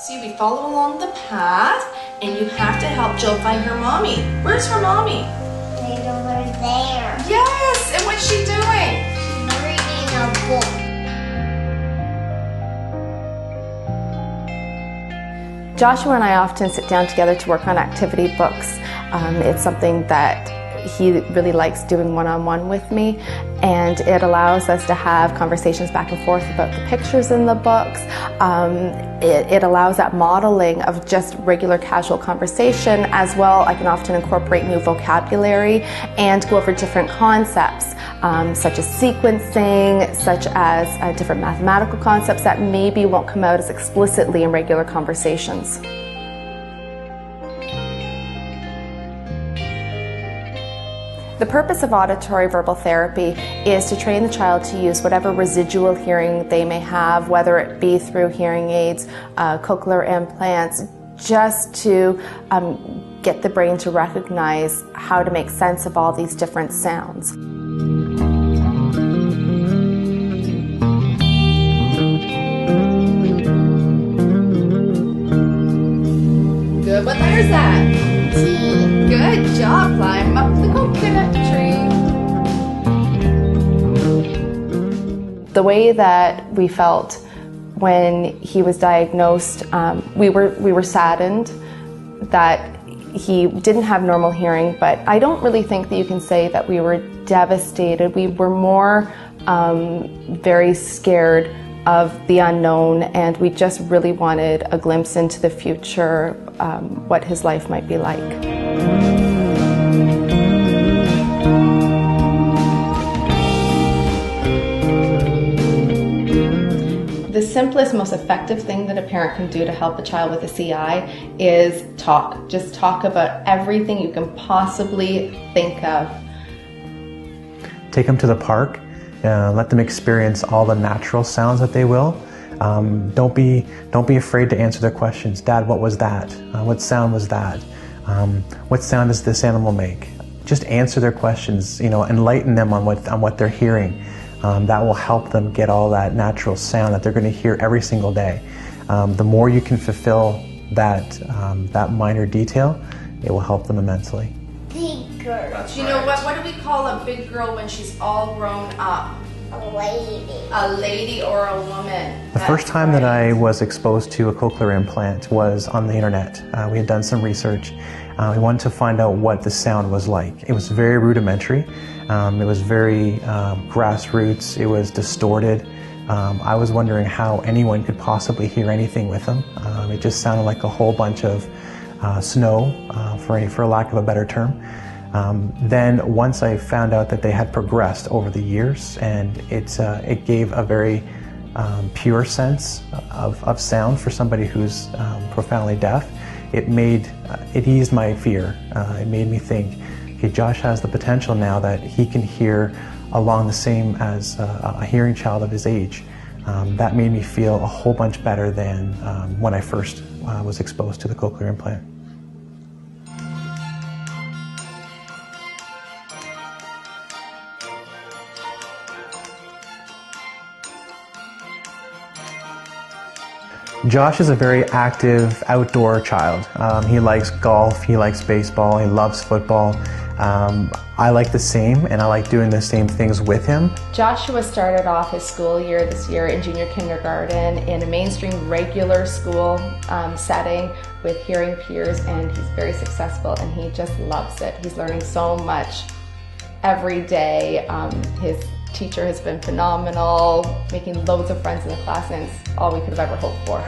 See, we follow along the path, and you have to help Jill find her mommy. Where's her mommy? She's over there. Yes, and what's she doing? She's reading a book. Joshua and I often sit down together to work on activity books. It's something that he really likes doing one-on-one with me, and it allows us to have conversations back and forth about the pictures in the books. It allows that modeling of just regular casual conversation as well. I can often incorporate new vocabulary and go over different concepts such as sequencing, such as different mathematical concepts that maybe won't come out as explicitly in regular conversations. The purpose of auditory verbal therapy is to train the child to use whatever residual hearing they may have, whether it be through hearing aids, cochlear implants, just to get the brain to recognize how to make sense of all these different sounds. Good. What letter is that? Good job. Climb up the coconut tree. The way that we felt when he was diagnosed, we were saddened that he didn't have normal hearing, but I don't really think that you can say that we were devastated. We were more very scared of the unknown, and we just really wanted a glimpse into the future, what his life might be like. The simplest, most effective thing that a parent can do to help a child with a CI is talk. Just talk about everything you can possibly think of. Take them to the park. Let them experience all the natural sounds that they will. Don't be afraid to answer their questions. Dad, what was that? What sound was that? What sound does this animal make? Just answer their questions. Enlighten them on what they're hearing. That will help them get all that natural sound that they're going to hear every single day. The more you can fulfill that minor detail, it will help them immensely. Big girl. Do you know what do we call a big girl when she's all grown up? A lady. A lady or a woman. The first time that I was exposed to a cochlear implant was on the internet. We had done some research. We wanted to find out what the sound was like. It was very rudimentary. It was very grassroots. It was distorted. I was wondering how anyone could possibly hear anything with them. It just sounded like a whole bunch of snow, for lack of a better term. Then once I found out that they had progressed over the years, and it gave a very pure sense of sound for somebody who's profoundly deaf. It eased my fear. It made me think, okay, Josh has the potential now that he can hear along the same as a hearing child of his age. That made me feel a whole bunch better than when I first was exposed to the cochlear implant. Josh is a very active outdoor child. He likes golf, he likes baseball, he loves football. I like the same, and I like doing the same things with him. Joshua started off his school year this year in junior kindergarten in a mainstream regular school setting with hearing peers, and he's very successful and he just loves it. He's learning so much every day. His teacher has been phenomenal, making loads of friends in the class, and it's all we could have ever hoped for.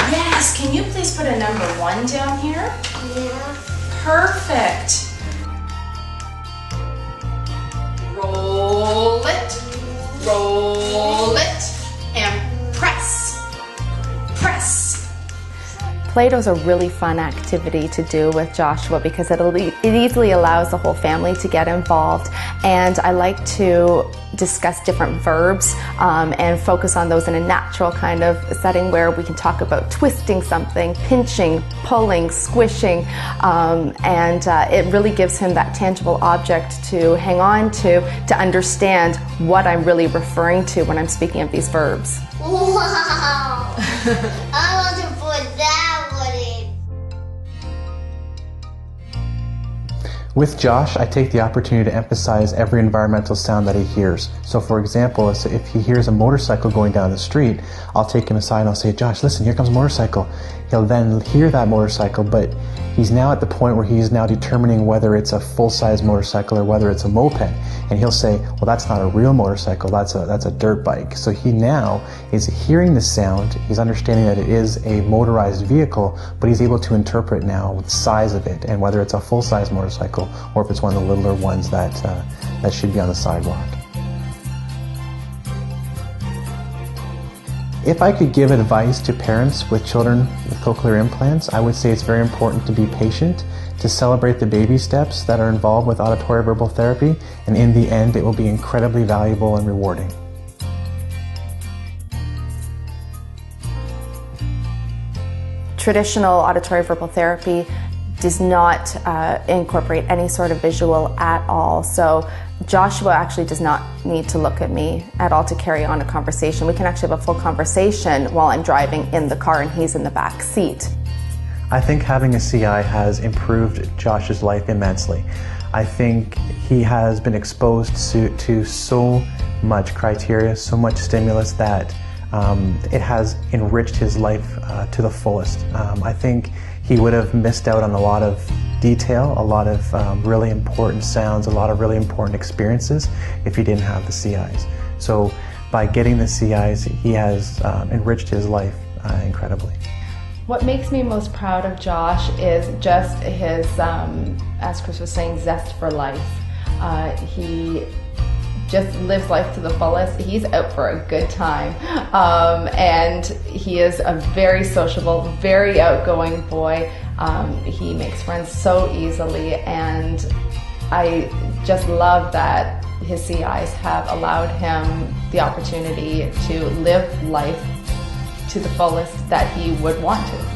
Yes, can you please put a number 1 down here? Yeah. Perfect. Roll it, and press. Play-Doh's a really fun activity to do with Joshua because it easily allows the whole family to get involved, and I like to discuss different verbs and focus on those in a natural kind of setting where we can talk about twisting something, pinching, pulling, squishing, and it really gives him that tangible object to hang on to understand what I'm really referring to when I'm speaking of these verbs. Wow! I want to With Josh, I take the opportunity to emphasize every environmental sound that he hears. So for example, if he hears a motorcycle going down the street, I'll take him aside and I'll say, Josh, listen, here comes a motorcycle. He'll then hear that motorcycle, but he's now at the point where he's now determining whether it's a full-size motorcycle or whether it's a moped. And he'll say, well, that's not a real motorcycle, that's a dirt bike. So he now is hearing the sound, he's understanding that it is a motorized vehicle, but he's able to interpret now the size of it and whether it's a full-size motorcycle or if it's one of the littler ones that should be on the sidewalk. If I could give advice to parents with children with cochlear implants, I would say it's very important to be patient, to celebrate the baby steps that are involved with auditory verbal therapy, and in the end it will be incredibly valuable and rewarding. Traditional auditory verbal therapy does not incorporate any sort of visual at all. So Joshua actually does not need to look at me at all to carry on a conversation. We can actually have a full conversation while I'm driving in the car and he's in the back seat. I think having a CI has improved Josh's life immensely. I think he has been exposed to so much criteria, so much stimulus that it has enriched his life to the fullest. I think he would have missed out on a lot of detail, a lot of really important sounds, a lot of really important experiences if he didn't have the CIs. So by getting the CIs, he has enriched his life incredibly. What makes me most proud of Josh is just his, as Chris was saying, zest for life. He just lives life to the fullest. He's out for a good time. And he is a very sociable, very outgoing boy. He makes friends so easily, and I just love that his CIs have allowed him the opportunity to live life to the fullest that he would want to.